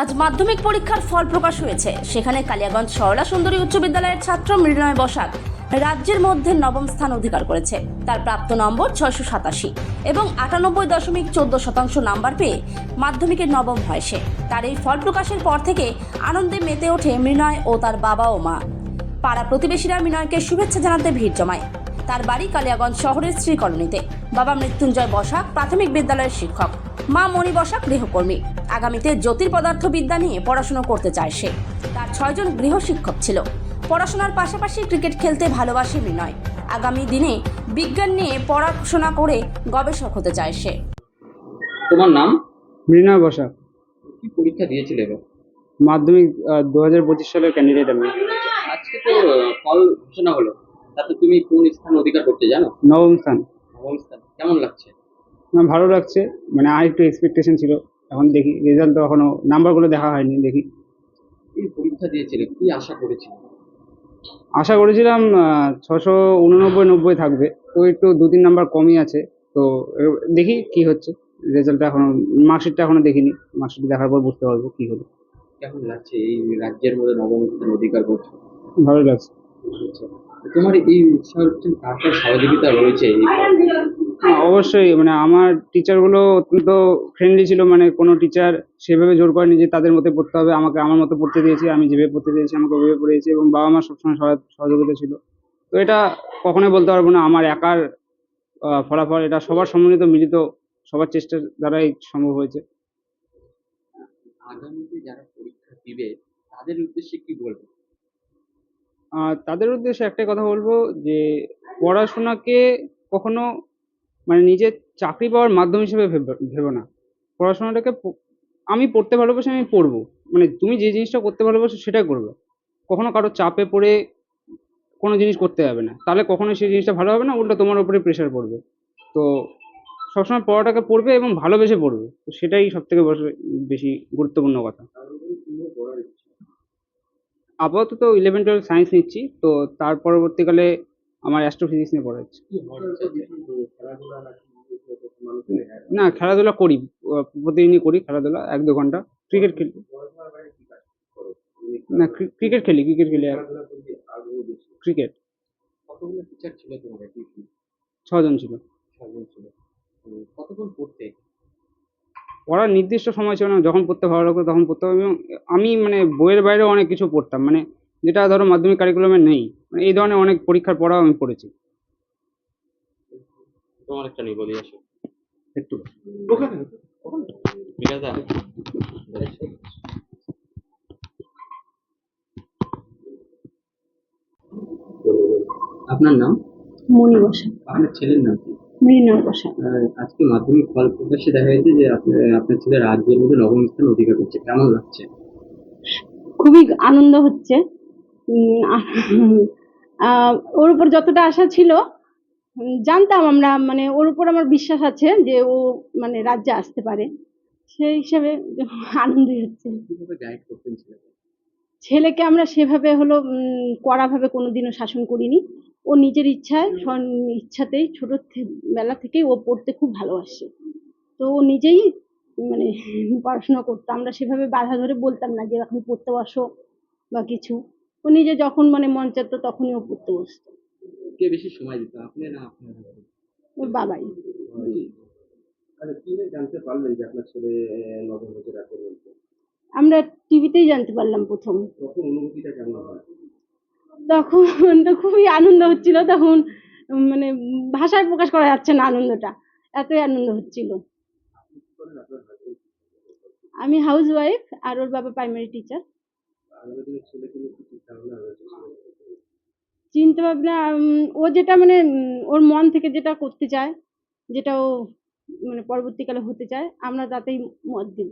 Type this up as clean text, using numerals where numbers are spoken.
আজ মাধ্যমিক পরীক্ষার ফল প্রকাশ হয়েছে। সেখানে কালিয়াগঞ্জ সরলা সুন্দরী উচ্চ বিদ্যালয়ের ছাত্র মৃণয় বসাক রাজ্যের মধ্যে নবম স্থান অধিকার করেছে। তার প্রাপ্ত নম্বর 687 এবং 98.14% নাম্বার পেয়ে মাধ্যমিকের নবম হয় সে। তার এই ফল প্রকাশের পর থেকে আনন্দে মেতে ওঠে মৃণয় ও তার বাবা ও মা। পাড়া প্রতিবেশীরা মৃণয়কে শুভেচ্ছা জানাতে ভিড় জমায়। তার বাড়ি কালিয়াগঞ্জ শহরের শ্রী কলোনিতে। বাবা মৃত্যুঞ্জয় বসাক প্রাথমিক বিদ্যালয়ের শিক্ষক, মা মণি বসাক গৃহকর্মী। আগামীতে জ্যোতির্পদার্থবিদ্যা নিয়ে পড়াশোনা করতে চায় সে। তার 6 জন গৃহশিক্ষক ছিল। পড়াশোনার পাশাপাশি ক্রিকেট খেলতে ভালোবাসে মৃণয়। আগামী দিনে বিজ্ঞান নিয়ে পড়াশোনা করে গবেষক হতে চায় সে। তোমার নাম? মৃণয় বসাক। কি পরীক্ষা দিয়েছিলে এবার? মাধ্যমিক 2025 সালের ক্যান্ডিডেট আমি। আজকে তো ফল ঘোষণা হলো, তাতে তুমি কোন স্থান অধিকার করতে জানো? নবম স্থান। নবম স্থান কেমন লাগছে? আমার ভালো লাগছে, মানে আর একটু এক্সপেকটেশন ছিল। এখন দেখি, রেজাল্ট তো এখনো নাম্বারগুলো দেখা হয়নি, দেখি। এই পরীক্ষা দিয়েছিলে, কি আশা করেছিলে? আশা করেছিলাম 689-90 থাকবে, তো একটু 2-3 নাম্বার কমই আছে। তো দেখি কি হচ্ছে। রেজাল্টটা এখনো, মার্কশিটটা এখনো দেখিনি। মার্কশিট দেখার পর বুঝতে পারবো কি হলো। কেমন লাগছে এই রাজ্যের মধ্যে নবম স্থান অধিকার করছো? ভালো লাগছে। আচ্ছা, তোমার এই উৎসাহ কার কার সহযোগিতা রয়েছে এই অবশ্যই, মানে আমার টিচারগুলো অত্যন্ত ফ্রেন্ডলি ছিল। মানে কোনো টিচার সেভাবে জোর করেনি যে তাদের মতো পড়তে হবে। আমাকে আমার মতো পড়তে দিয়েছি, আমি যেভাবে পড়তে দিয়েছি আমাকে ওইভাবে পড়িয়েছি, এবং বাবা মা সবসময় সহযোগিতা ছিল। তো এটা কখনোই বলতে পারবো না আমার একার ফলাফল। এটা সবার সম্মিলিত মিলিত সবার চেষ্টার দ্বারাই সম্ভব হয়েছে। আগামীতে যারা পরীক্ষা দিবে তাদের উদ্দেশ্যে কি বলবো? তাদের উদ্দেশ্যে একটাই কথা বলবো যে পড়াশোনাকে কখনো, মানে নিজের চাকরি পাওয়ার মাধ্যম হিসেবে ভেবো না। পড়াশোনাটাকে আমি পড়তে ভালোবাসি, আমি পড়বো। মানে তুমি যে জিনিসটা করতে ভালোবাসো সেটাই করবে। কখনো কারো চাপে পড়ে কোনো জিনিস করতে যাবে না, তাহলে কখনো সেই জিনিসটা ভালো হবে না, উল্টো তোমার উপরে প্রেশার পড়বে। তো সবসময় পড়াটাকে পড়বে এবং ভালোবেসে পড়বে, তো সেটাই সব থেকে বেশি গুরুত্বপূর্ণ কথা। আপাতত 11-12 সায়েন্স নিচ্ছি, তো তার পরবর্তীকালে আমার অ্যাস্ট্রোফিজিক্স নিয়ে পড়া হচ্ছে। না, খেলাধুলা করি, প্রতিদিনই করি খেলাধুলা 1-2 ঘন্টা। ক্রিকেট খেলি। না, ক্রিকেট খেলি ক্রিকেট। কতগুলো টিচার ছিল তোমার টিউশন? 6 জন ছিল। 6 জন ছিল। কতক্ষণ পড়তে? পড়ার নির্দিষ্ট সময় ছিল না, যখন পড়তে ভালো লাগতো তখন পড়তাম। এবং আমি মানে বইয়ের বাইরেও অনেক কিছু পড়তাম, মানে যেটা ধরো মাধ্যমিক কারিকুলামে নেই। মানে এই ধরনের অনেক পরীক্ষার পড়াও আমি পড়েছি। তোমার একটা নিবো দিয়ে আসো একটু বিকাশদা। আপনার নাম? মণি বসাক। আপনার ছেলের নাম কি? মৃণাল বসাক। আজকে মাধ্যমিক ফল প্রকাশে দেখা গেছে যে আপনার ছেলে রাজ্যের মধ্যে নবম স্থান অধিকার করছে, কেমন লাগছে? খুবই আনন্দ হচ্ছে। উম, আহ, ওর উপর যতটা আশা ছিল, জানতাম আমরা, মানে ওর উপর আমার বিশ্বাস আছে যে ও মানে রাজ্যে আসতে পারে। সেই হিসাবে আনন্দই হচ্ছে। কিভাবে গাইড করতেন ছেলেকে? ছেলেকে আমরা সেভাবে হলো কড়াভাবে কোনোদিনও শাসন করিনি। ও নিজের ইচ্ছায় ইচ্ছাতেই বেলা থেকেই ও পড়তে খুব ভালোবাসে। তো ও নিজেই মানে পড়াশোনা করতো। আমরা সেভাবে বাধা ধরে বলতাম না যে এখন পড়তে বসো বা কিছু। ও নিজে যখন মানে মন চাইতো তখনই ও পড়তে বসতো। কে বেশি সময় দিত, আপনি না আপনার? ওর বাবাই। আচ্ছা, কিভাবে জানতে পারলেন যে আপনার ছেলে নবম হতে রাজ্যের মধ্যে? আমরা টিভিতেই জানতে পারলাম প্রথম। তখন অনুভূতিটা কেমন হয়? তখন তো খুবই আনন্দ হচ্ছিল। তখন মানে ভাষায় প্রকাশ করা যাচ্ছে না আনন্দটা, এতই আনন্দ হচ্ছিল। আমি হাউস ওয়াইফ আর ওর বাবা প্রাইমারি টিচার। চিন্তা ভাবনা ও যেটা মানে ওর মন থেকে যেটা করতে চায়, যেটা ও মানে পরবর্তীকালে হতে চায়, আমরা তাতেই মত দিব।